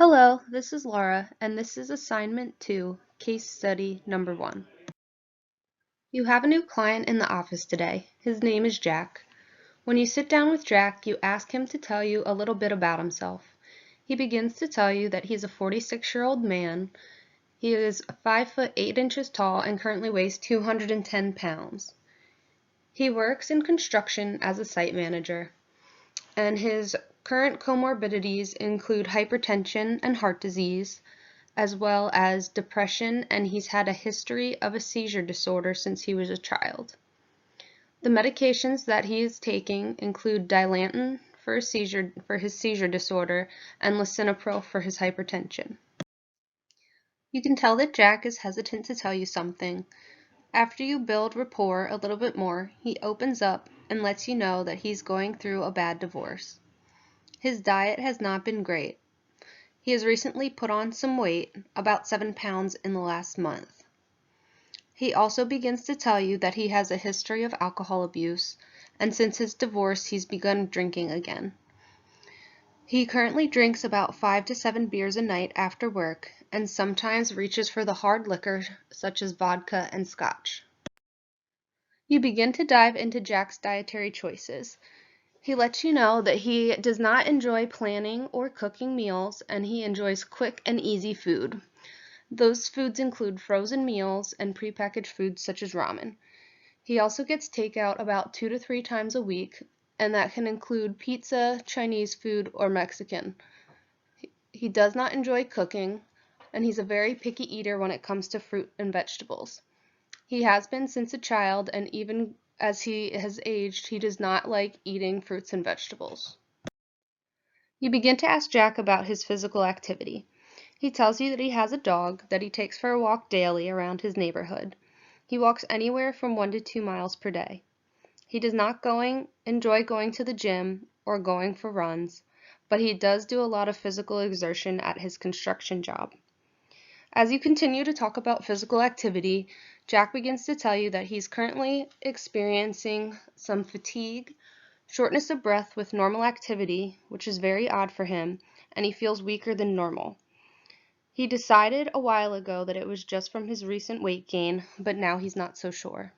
Hello, this is Laura, and this is assignment 2, case study number 1. You have a new client in the office today. His name is Jack. When you sit down with Jack, you ask him to tell you a little bit about himself. He begins to tell you that he's a 46-year-old man. He is 5 foot 8 inches tall and currently weighs 210 pounds. He works in construction as a site manager, and his current comorbidities include hypertension and heart disease, as well as depression, and he's had a history of a seizure disorder since he was a child. The medications that he is taking include Dilantin for his seizure disorder and lisinopril for his hypertension. You can tell that Jack is hesitant to tell you something. After you build rapport a little bit more, he opens up and lets you know that he's going through a bad divorce. His diet has not been great. He has recently put on some weight, about 7 pounds in the last month. He also begins to tell you that he has a history of alcohol abuse, and since his divorce, he's begun drinking again. He currently drinks about 5 to 7 beers a night after work, and sometimes reaches for the hard liquor such as vodka and scotch. You begin to dive into Jack's dietary choices. He lets you know that he does not enjoy planning or cooking meals, and he enjoys quick and easy food. Those foods include frozen meals and prepackaged foods such as ramen. He also gets takeout about 2 to 3 times a week, and that can include pizza, Chinese food, or Mexican. He does not enjoy cooking, and he's a very picky eater when it comes to fruit and vegetables. He has been since a child, and even as he has aged, he does not like eating fruits and vegetables. You begin to ask Jack about his physical activity. He tells you that he has a dog that he takes for a walk daily around his neighborhood. He walks anywhere from 1 to 2 miles per day. He does not enjoy going to the gym or going for runs, but he does do a lot of physical exertion at his construction job. As you continue to talk about physical activity, Jack begins to tell you that he's currently experiencing some fatigue, shortness of breath with normal activity, which is very odd for him, and he feels weaker than normal. He decided a while ago that it was just from his recent weight gain, but now he's not so sure.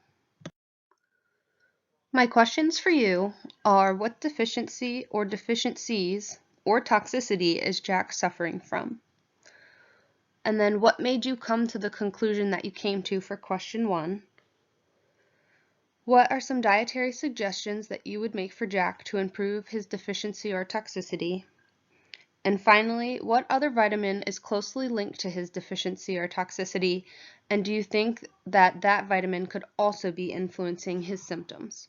My questions for you are: what deficiency or deficiencies or toxicity is Jack suffering from? And then what made you come to the conclusion that you came to for question 1? What are some dietary suggestions that you would make for Jack to improve his deficiency or toxicity? And finally, what other vitamin is closely linked to his deficiency or toxicity, and do you think that that vitamin could also be influencing his symptoms?